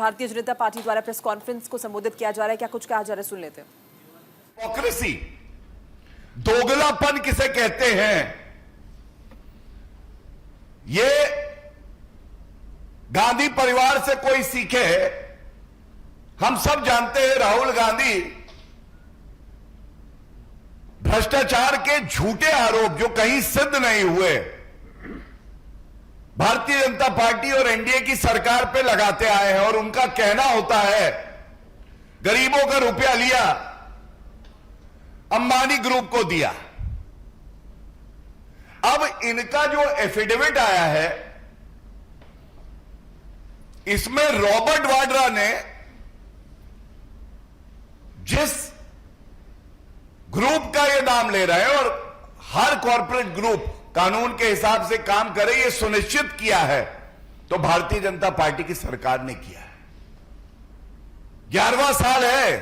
Bharatiya Janata party द्वारा press conference को संबोधित किया जा रहा है, क्या कुछ कहा जा रहा है, सुन लेते हैं। हिपोक्रेसी, दोगलापन किसे कहते हैं, ये गांधी परिवार से कोई सीखे। हम सब जानते हैं राहुल गांधी भ्रष्टाचार के झूठे आरोप जो कहीं सिद्ध नहीं हुए भारतीय जनता पार्टी और एनडीए की सरकार पे लगाते आए हैं, और उनका कहना होता है गरीबों का रुपया लिया, अंबानी ग्रुप को दिया। अब इनका जो एफिडेविट आया है, इसमें रॉबर्ट वाड्रा ने जिस ग्रुप का ये नाम ले रहे हैं, और हर कॉर्पोरेट ग्रुप कानून के हिसाब से काम करे ये सुनिश्चित किया है, तो भारतीय जनता पार्टी की सरकार ने किया है। 11वां साल है,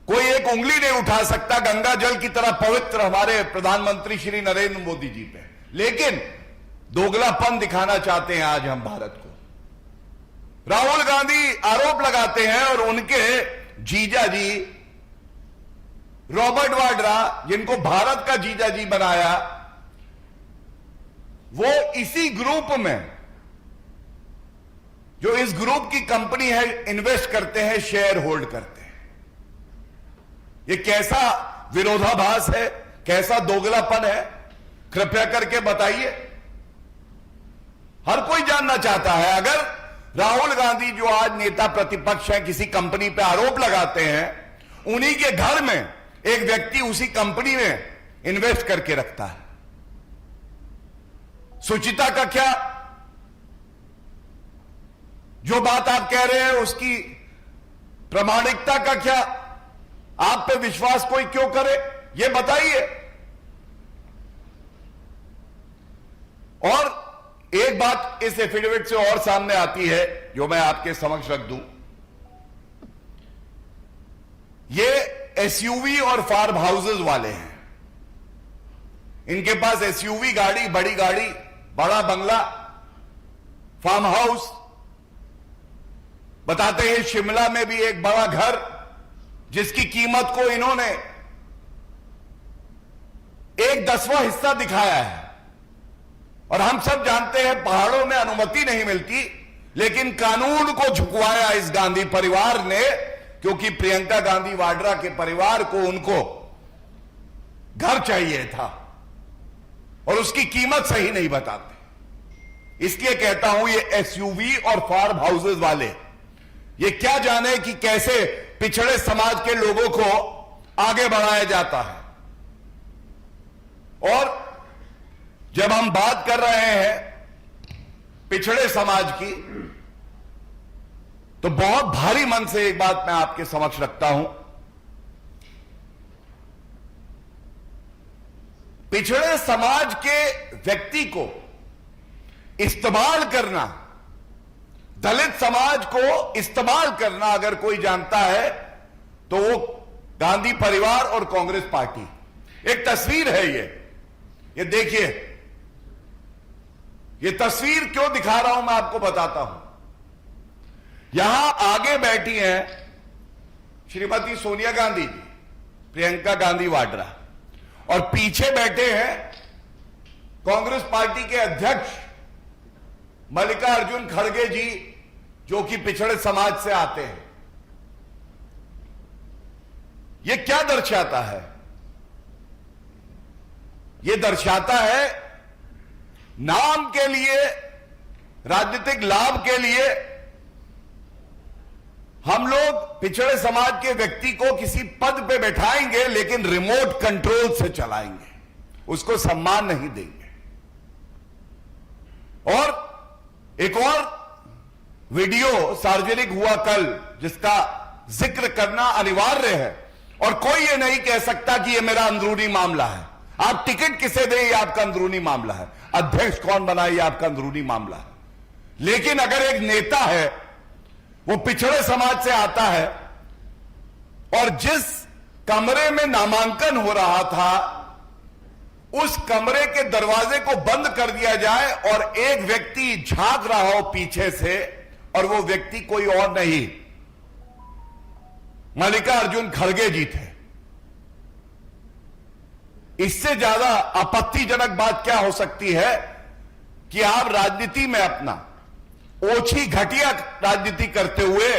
कोई एक उंगली नहीं उठा सकता गंगा जल की तरह पवित्र हमारे प्रधानमंत्री श्री नरेंद्र मोदी जी पे, लेकिन दोगलापन दिखाना चाहते हैं आज हम भारत को। राहुल गांधी आरोप लगाते हैं और उनके जीजा जी रॉबर्ट वाड्रा, जिनको भारत का जीजा जी बनाया, वो इसी ग्रुप में, जो इस ग्रुप की कंपनी है, इन्वेस्ट करते हैं, शेयर होल्ड करते हैं। ये कैसा विरोधाभास है, कैसा दोगलापन है, कृपया करके बताइए। हर कोई जानना चाहता है। अगर राहुल गांधी जो आज नेता प्रतिपक्ष हैं, किसी कंपनी पे आरोप लगाते हैं, उन्हीं के घर में एक व्यक्ति उसी कंपनी में इन्वेस्ट करके रखता है। सुचिता का क्या, जो बात आप कह रहे हैं उसकी प्रामाणिकता का क्या, आप पे विश्वास कोई क्यों करे, ये बताइए। और एक बात इस एफिडेविट से और सामने आती है जो मैं आपके समक्ष रख दूं। ये एसयूवी और फार्म हाउसेस वाले हैं, इनके पास एसयूवी गाड़ी, बड़ी गाड़ी, बड़ा बंगला, फार्म हाउस, बताते हैं शिमला में भी एक बड़ा घर जिसकी कीमत को इन्होंने 1/10वां हिस्सा दिखाया है। और हम सब जानते हैं पहाड़ों में अनुमति नहीं मिलती, लेकिन कानून को झुकवाया इस गांधी परिवार ने, क्योंकि प्रियंका गांधी वाड्रा के परिवार को उनको घर चाहिए था और उसकी कीमत सही नहीं बताते। इसलिए कहता हूं ये एसयूवी और फार्म हाउसेस वाले ये क्या जाने कि कैसे पिछड़े समाज के लोगों को आगे बढ़ाया जाता है। और जब हम बात कर रहे हैं पिछड़े समाज की, तो बहुत भारी मन से एक बात मैं आपके समक्ष रखता हूं। पिछड़े समाज के व्यक्ति को इस्तेमाल करना, दलित समाज को इस्तेमाल करना अगर कोई जानता है तो वो गांधी परिवार और कांग्रेस पार्टी। एक तस्वीर है ये देखिए। ये तस्वीर क्यों दिखा रहा हूं मैं आपको बताता हूं। यहां आगे बैठी हैं श्रीमती सोनिया गांधी जी, प्रियंका गांधी वाड्रा, और पीछे बैठे हैं कांग्रेस पार्टी के अध्यक्ष मल्लिकार्जुन खड़गे जी, जो कि पिछड़े समाज से आते हैं। यह क्या दर्शाता है? यह दर्शाता है नाम के लिए, राजनीतिक लाभ के लिए हम लोग पिछड़े समाज के व्यक्ति को किसी पद पे बैठाएंगे, लेकिन रिमोट कंट्रोल से चलाएंगे, उसको सम्मान नहीं देंगे। और एक और वीडियो सार्वजनिक हुआ कल, जिसका जिक्र करना अनिवार्य है, और कोई ये नहीं कह सकता कि ये मेरा अंदरूनी मामला है। आप टिकट किसे दें, ये आपका अंदरूनी मामला है। अध्यक्ष कौन बनाए, ये आपका अंदरूनी मामला है। लेकिन अगर एक नेता है, वो पिछड़े समाज से आता है, और जिस कमरे में नामांकन हो रहा था, उस कमरे के दरवाजे को बंद कर दिया जाए और एक व्यक्ति झांक रहा हो पीछे से और वो व्यक्ति कोई और नहीं, मल्लिकार्जुन खड़गे जी थे। इससे ज्यादा आपत्तिजनक बात क्या हो सकती है कि आप राजनीति में अपना ओछी घटिया राजनीति करते हुए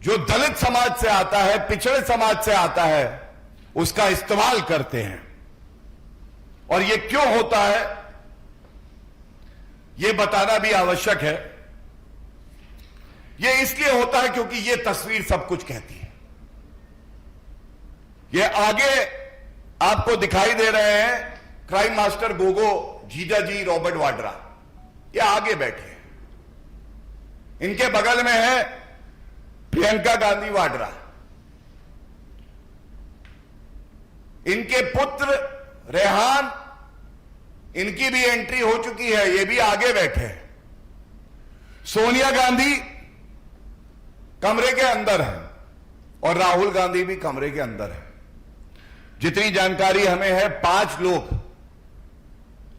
जो दलित समाज से आता है, पिछड़े समाज से आता है, उसका इस्तेमाल करते हैं। और यह क्यों होता है, यह बताना भी आवश्यक है। यह इसलिए होता है क्योंकि यह तस्वीर सब कुछ कहती है। यह आगे आपको दिखाई दे रहे हैं क्राइम मास्टर गोगो जीजाजी रॉबर्ट वाड्रा, ये आगे बैठे हैं। इनके बगल में है प्रियंका गांधी वाड्रा, इनके पुत्र रेहान, इनकी भी एंट्री हो चुकी है, ये भी आगे बैठे हैं। सोनिया गांधी कमरे के अंदर है और राहुल गांधी भी कमरे के अंदर है। जितनी जानकारी हमें है 5 लोग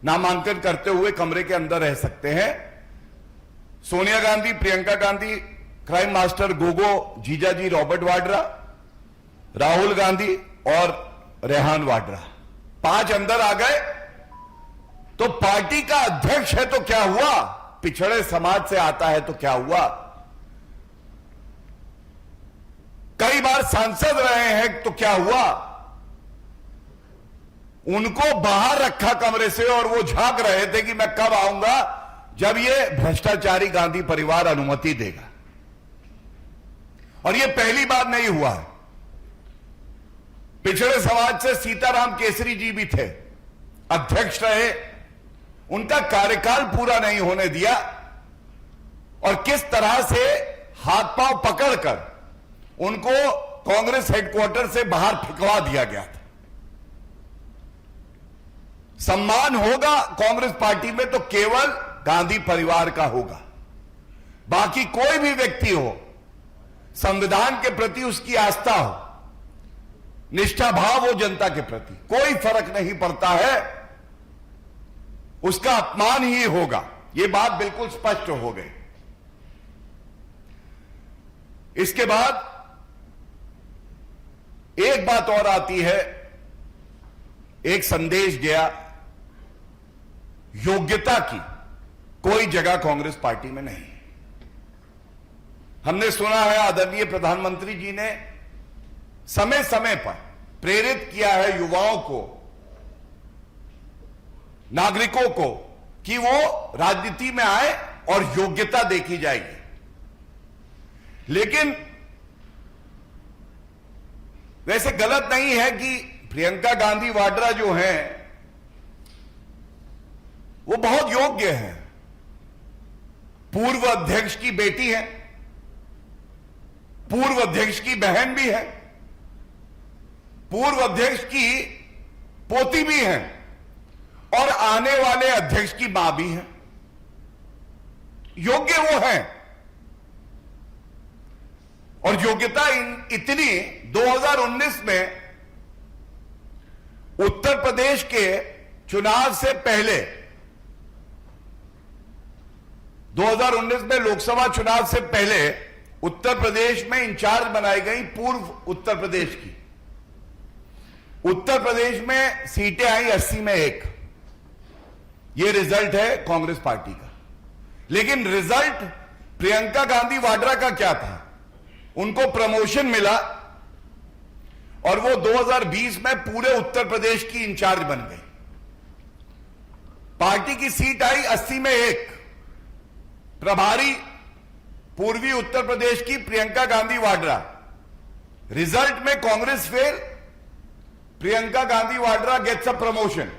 नामांकन करते हुए कमरे के अंदर रह सकते हैं। सोनिया गांधी, प्रियंका गांधी, क्राइम मास्टर गोगो जीजाजी रॉबर्ट वाड्रा, राहुल गांधी और रेहान वाड्रा, 5 अंदर आ गए। तो पार्टी का अध्यक्ष है तो क्या हुआ, पिछड़े समाज से आता है तो क्या हुआ, कई बार सांसद रहे हैं तो क्या हुआ, उनको बाहर रखा कमरे से और वो झांक रहे थे कि मैं कब आऊंगा जब ये भ्रष्टाचारी गांधी परिवार अनुमति देगा। और ये पहली बार नहीं हुआ है। पिछड़े समाज से सीताराम केसरी जी भी थे, अध्यक्ष रहे, उनका कार्यकाल पूरा नहीं होने दिया और किस तरह से हाथ पांव पकड़कर उनको कांग्रेस हेडक्वार्टर से बाहर फेंकवा दिया गया था। सम्मान होगा कांग्रेस पार्टी में तो केवल गांधी परिवार का होगा। बाकी कोई भी व्यक्ति हो, संविधान के प्रति उसकी आस्था हो, निष्ठा भाव हो जनता के प्रति, कोई फर्क नहीं पड़ता है, उसका अपमान ही होगा। यह बात बिल्कुल स्पष्ट हो गई। इसके बाद एक बात और आती है, एक संदेश गया, योग्यता की कोई जगह कांग्रेस पार्टी में नहीं। हमने सुना है आदरणीय प्रधानमंत्री जी ने समय समय पर प्रेरित किया है युवाओं को, नागरिकों को, कि वो राजनीति में आए और योग्यता देखी जाएगी। लेकिन वैसे गलत नहीं है कि प्रियंका गांधी वाड्रा जो हैं वो बहुत योग्य हैं, पूर्व अध्यक्ष की बेटी है, पूर्व अध्यक्ष की बहन भी है, पूर्व अध्यक्ष की पोती भी है और आने वाले अध्यक्ष की मां भी है। योग्य वो है। और योग्यता इतनी 2019 में उत्तर प्रदेश के चुनाव से पहले, 2019 में लोकसभा चुनाव से पहले उत्तर प्रदेश में इंचार्ज बनाई गई पूर्व उत्तर प्रदेश की। उत्तर प्रदेश में सीटें आई 80 में 1। यह रिजल्ट है कांग्रेस पार्टी का। लेकिन रिजल्ट प्रियंका गांधी वाड्रा का क्या था? उनको प्रमोशन मिला और वो 2020 में पूरे उत्तर प्रदेश की इंचार्ज बन गई। पार्टी की सीट आई 80 में 1। प्रभारी पूर्वी उत्तर प्रदेश की प्रियंका गांधी वाड्रा। रिजल्ट में Congress fail, Priyanka Gandhi Vadra gets a promotion.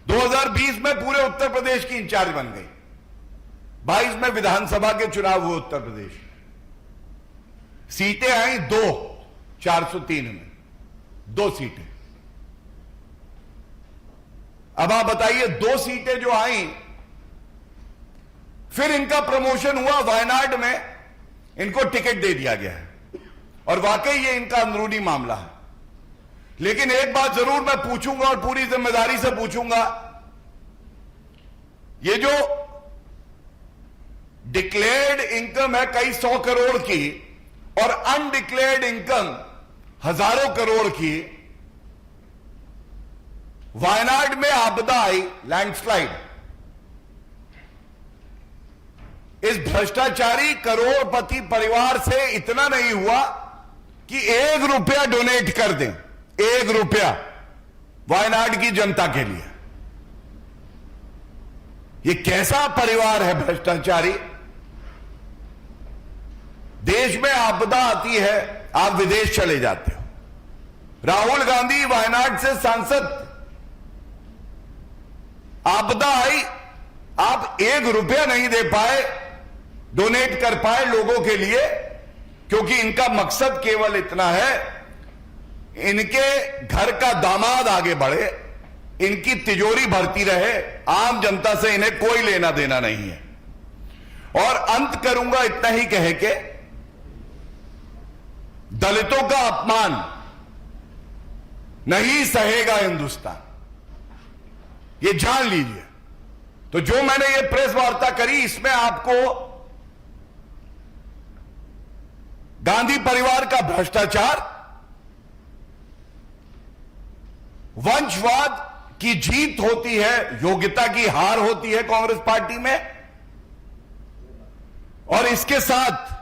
2020 में पूरे उत्तर प्रदेश की इंचार्ज बन गई। 22 में विधानसभा के चुनाव हुए उत्तर प्रदेश में, सीटें आई 2, 403 में 2 सीटें। अब आप बताइए, 2 सीटें जो आई, फिर इनका प्रमोशन हुआ वायनाड में, इनको टिकट दे दिया गया है और वाकई ये इनका अंदरूनी मामला है। लेकिन एक बात जरूर मैं पूछूंगा और पूरी जिम्मेदारी से पूछूंगा, ये जो डिक्लेयर्ड इनकम है कई 100 करोड़ की और अनडिक्लेयर्ड इनकम हजारों करोड़ की। वायनाड में आपदा आई, लैंडस्लाइड, इस भ्रष्टाचारी करोड़पति परिवार से इतना नहीं हुआ कि 1 रुपया डोनेट कर दें, 1 रुपया वायनाड की जनता के लिए। ये कैसा परिवार है भ्रष्टाचारी। देश में आपदा आती है, आप विदेश चले जाते हो। राहुल गांधी वायनाड से सांसद, आपदा आई, आप 1 रुपया नहीं दे पाए, डोनेट कर पाए लोगों के लिए, क्योंकि इनका मकसद केवल इतना है, इनके घर का दामाद आगे बढ़े, इनकी तिजोरी भरती रहे, आम जनता से इन्हें कोई लेना देना नहीं है। और अंत करूंगा इतना ही कह के, दलितों का अपमान नहीं सहेगा हिंदुस्तान, ये जान लीजिए। तो जो मैंने ये प्रेस वार्ता करी, इसमें आपको गांधी परिवार का भ्रष्टाचार, वंशवाद की जीत होती है, योग्यता की हार होती है कांग्रेस पार्टी में, और इसके साथ